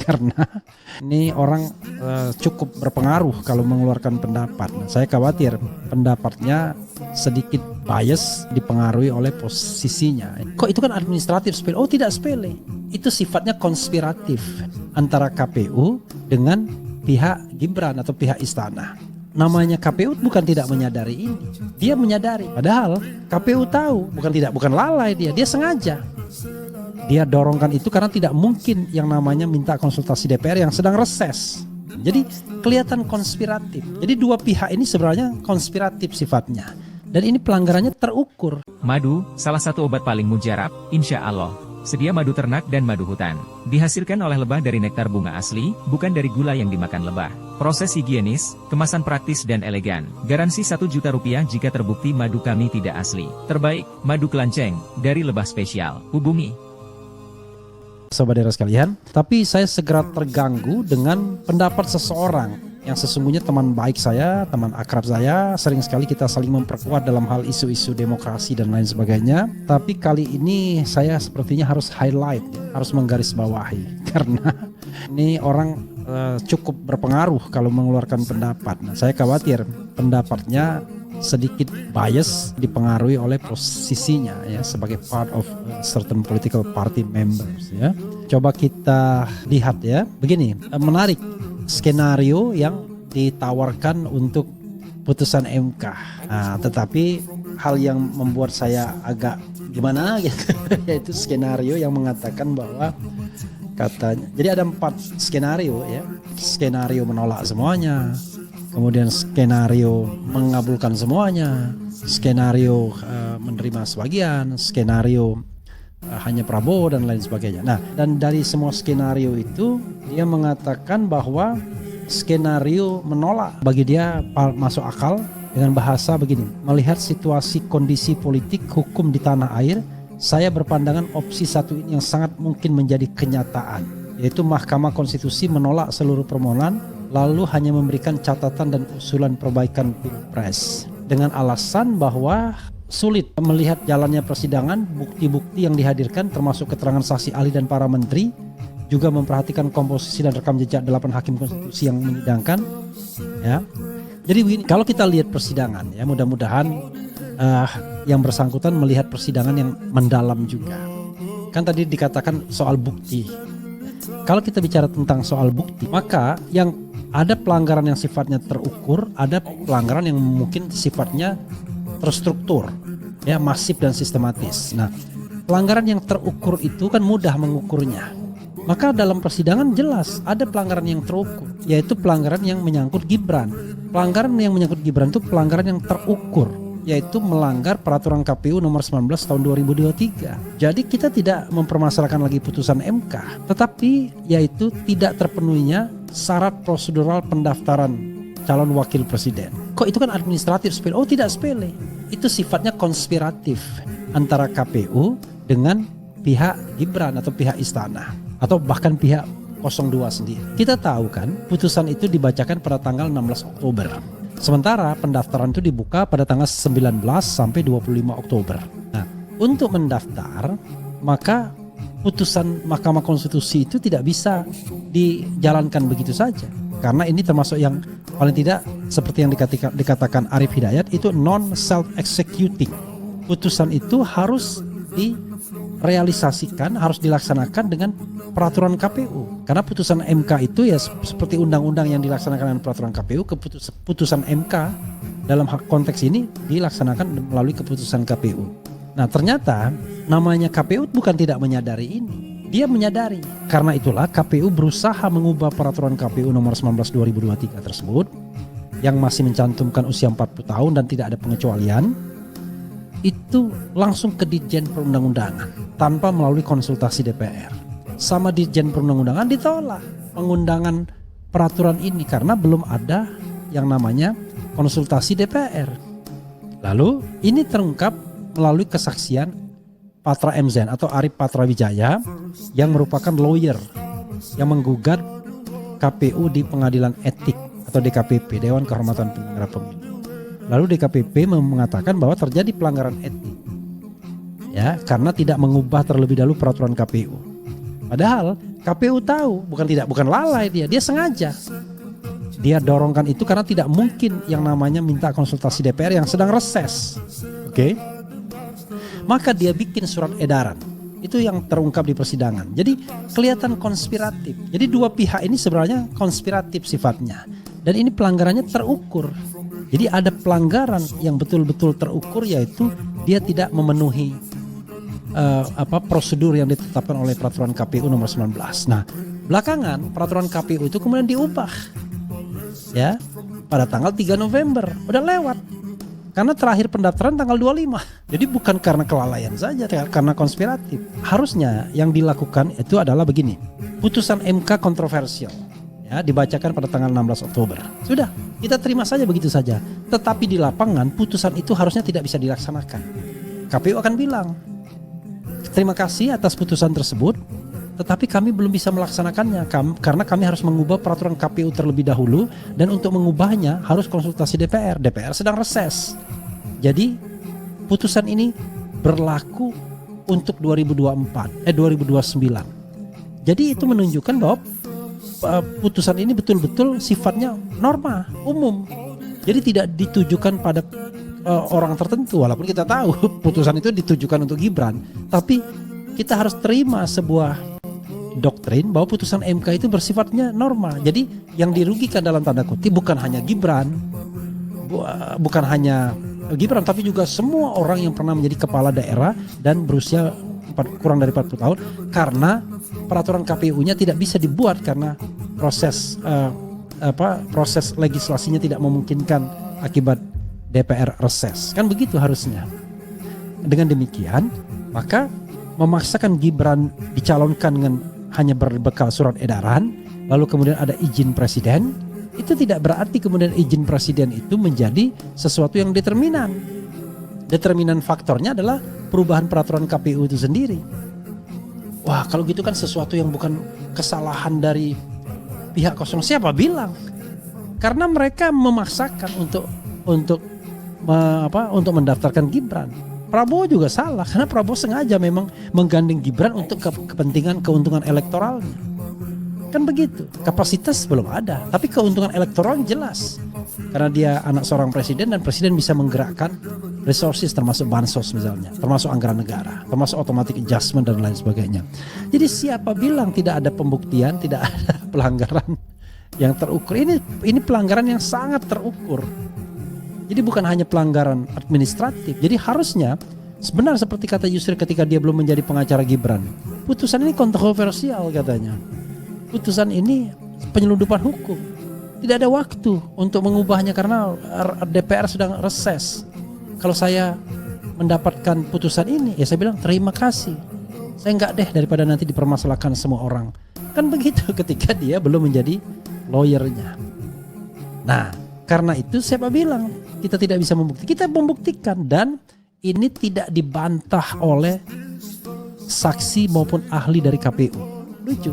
karena ini orang cukup berpengaruh kalau mengeluarkan pendapat. Nah, saya khawatir pendapatnya sedikit bias dipengaruhi oleh posisinya. Kok itu kan administratif sepele? Oh, tidak sepele. Itu sifatnya konspiratif antara KPU dengan pihak Gibran atau pihak istana. Namanya KPU bukan tidak menyadari ini. Dia menyadari. Padahal KPU tahu, bukan lalai dia sengaja. Dia dorongkan itu karena tidak mungkin yang namanya minta konsultasi DPR yang sedang reses. Jadi kelihatan konspiratif. Jadi dua pihak ini sebenarnya konspiratif sifatnya. Dan ini pelanggarannya terukur. Madu, salah satu obat paling mujarab, insya Allah. Sedia madu ternak dan madu hutan. Dihasilkan oleh lebah dari nektar bunga asli, bukan dari gula yang dimakan lebah. Proses higienis, kemasan praktis dan elegan. Garansi 1 juta rupiah jika terbukti madu kami tidak asli. Terbaik, madu kelanceng, dari lebah spesial. Hubungi Sobat daerah sekalian, tapi saya segera terganggu dengan pendapat seseorang yang sesungguhnya teman baik saya, teman akrab saya, sering sekali kita saling memperkuat dalam hal isu-isu demokrasi dan lain sebagainya. Tapi kali ini saya sepertinya harus highlight, harus menggarisbawahi karena ini orang cukup berpengaruh kalau mengeluarkan pendapat. Nah, saya khawatir pendapatnya sedikit bias dipengaruhi oleh posisinya ya sebagai part of certain political party members ya. Coba kita lihat ya. Begini, menarik skenario yang ditawarkan untuk putusan MK. Nah, tetapi hal yang membuat saya agak gimana gitu yaitu skenario yang mengatakan bahwa katanya jadi ada 4 skenario ya. Skenario menolak semuanya. Kemudian skenario mengabulkan semuanya, skenario menerima sebagian, skenario hanya Prabowo dan lain sebagainya. Nah, dan dari semua skenario itu dia mengatakan bahwa skenario menolak bagi dia masuk akal dengan bahasa begini. Melihat situasi kondisi politik hukum di tanah air, saya berpandangan opsi satu ini yang sangat mungkin menjadi kenyataan, yaitu Mahkamah Konstitusi menolak seluruh permohonan lalu hanya memberikan catatan dan usulan perbaikan Pilpres dengan alasan bahwa sulit melihat jalannya persidangan, bukti-bukti yang dihadirkan termasuk keterangan saksi ahli dan para menteri, juga memperhatikan komposisi dan rekam jejak 8 hakim konstitusi yang menyidangkan ya. Jadi begini, kalau kita lihat persidangan ya, mudah-mudahan yang bersangkutan melihat persidangan yang mendalam juga. Kan tadi dikatakan soal bukti. Kalau kita bicara tentang soal bukti, maka yang ada pelanggaran yang sifatnya terukur, ada pelanggaran yang mungkin sifatnya terstruktur, ya masif dan sistematis. Nah, pelanggaran yang terukur itu kan mudah mengukurnya. Maka dalam persidangan jelas ada pelanggaran yang terukur, yaitu pelanggaran yang menyangkut Gibran. Pelanggaran yang menyangkut Gibran itu pelanggaran yang terukur, yaitu melanggar peraturan KPU nomor 19 tahun 2023. Jadi kita tidak mempermasalahkan lagi putusan MK, tetapi yaitu tidak terpenuhinya syarat prosedural pendaftaran calon wakil presiden. Kok itu kan administratif sepele? Oh, tidak sepele. Itu sifatnya konspiratif antara KPU dengan pihak Gibran atau pihak istana atau bahkan pihak 02 sendiri. Kita tahu kan putusan itu dibacakan pada tanggal 16 Oktober. Sementara pendaftaran itu dibuka pada tanggal 19 sampai 25 Oktober. Nah, untuk mendaftar maka putusan Mahkamah Konstitusi itu tidak bisa dijalankan begitu saja. Karena ini termasuk yang paling tidak seperti yang dikatakan Arief Hidayat itu non self-executing. Putusan itu harus direalisasikan, harus dilaksanakan dengan peraturan KPU. Karena putusan MK itu ya seperti undang-undang yang dilaksanakan dengan peraturan KPU, keputusan MK dalam konteks ini dilaksanakan melalui keputusan KPU. Nah, ternyata namanya KPU bukan tidak menyadari ini. Dia menyadari. Karena itulah KPU berusaha mengubah peraturan KPU nomor 19 2023 tersebut yang masih mencantumkan usia 40 tahun dan tidak ada pengecualian. Itu langsung ke Ditjen Perundang-undangan tanpa melalui konsultasi DPR. Sama Ditjen Perundang-undangan ditolak pengundangan peraturan ini karena belum ada yang namanya konsultasi DPR. Lalu ini terungkap melalui kesaksian Patra MZen atau Arief Patrawijaya yang merupakan lawyer yang menggugat KPU di Pengadilan Etik atau DKPP, Dewan Kehormatan Penyelenggara Pemilu. Lalu DKPP mengatakan bahwa terjadi pelanggaran etik ya karena tidak mengubah terlebih dahulu peraturan KPU. Padahal KPU tahu, bukan lalai dia sengaja. Dia dorongkan itu karena tidak mungkin yang namanya minta konsultasi DPR yang sedang reses. Oke. Maka dia bikin surat edaran. Itu yang terungkap di persidangan. Jadi kelihatan konspiratif. Jadi dua pihak ini sebenarnya konspiratif sifatnya. Dan ini pelanggarannya terukur. Jadi ada pelanggaran yang betul-betul terukur, yaitu dia tidak memenuhi prosedur yang ditetapkan oleh peraturan KPU nomor 19. Nah, belakangan peraturan KPU itu kemudian diubah. Ya, pada tanggal 3 November. Udah lewat. Karena terakhir pendaftaran tanggal 25. Jadi bukan karena kelalaian saja, karena konspiratif. Harusnya yang dilakukan itu adalah begini. Putusan MK kontroversial, ya, dibacakan pada tanggal 16 Oktober. Sudah, kita terima saja begitu saja. Tetapi di lapangan putusan itu harusnya tidak bisa dilaksanakan. KPU akan bilang, terima kasih atas putusan tersebut, tetapi kami belum bisa melaksanakannya karena kami harus mengubah peraturan KPU terlebih dahulu, dan untuk mengubahnya harus konsultasi DPR. DPR sedang reses. Jadi putusan ini berlaku untuk 2029. Jadi itu menunjukkan bahwa putusan ini betul-betul sifatnya norma umum. Jadi tidak ditujukan pada orang tertentu, walaupun kita tahu putusan itu ditujukan untuk Gibran, tapi kita harus terima sebuah doktrin bahwa putusan MK itu bersifatnya norma. Jadi yang dirugikan dalam tanda kutip bukan hanya Gibran, tapi juga semua orang yang pernah menjadi kepala daerah dan berusia kurang dari 40 tahun, karena peraturan KPU-nya tidak bisa dibuat karena proses legislasinya tidak memungkinkan akibat DPR reses. Kan begitu harusnya. Dengan demikian, maka memaksakan Gibran dicalonkan dengan hanya berbekal surat edaran, lalu kemudian ada izin presiden, itu tidak berarti kemudian izin presiden itu menjadi sesuatu yang determinan. Determinan faktornya adalah perubahan peraturan KPU itu sendiri. Wah, kalau gitu kan sesuatu yang bukan kesalahan dari pihak 0, siapa bilang? Karena mereka memaksakan untuk mendaftarkan Gibran. Prabowo juga salah karena Prabowo sengaja memang menggandeng Gibran untuk kepentingan keuntungan elektoralnya. Kan begitu. Kapasitas belum ada, tapi keuntungan elektoral jelas. Karena dia anak seorang presiden dan presiden bisa menggerakkan resources termasuk bansos misalnya, termasuk anggaran negara, termasuk automatic adjustment dan lain sebagainya. Jadi siapa bilang tidak ada pembuktian, tidak ada pelanggaran yang terukur? Ini pelanggaran yang sangat terukur. Jadi bukan hanya pelanggaran administratif. Jadi harusnya sebenar seperti kata Yusril ketika dia belum menjadi pengacara Gibran, putusan ini kontroversial katanya. Putusan ini penyelundupan hukum. Tidak ada waktu untuk mengubahnya karena DPR sedang reses. Kalau saya mendapatkan putusan ini, ya saya bilang terima kasih. Saya enggak deh daripada nanti dipermasalahkan semua orang. Kan begitu ketika dia belum menjadi lawyernya. Nah, karena itu saya bilang kita tidak bisa membuktikan. Kita membuktikan dan ini tidak dibantah oleh saksi maupun ahli dari KPU. Lucu.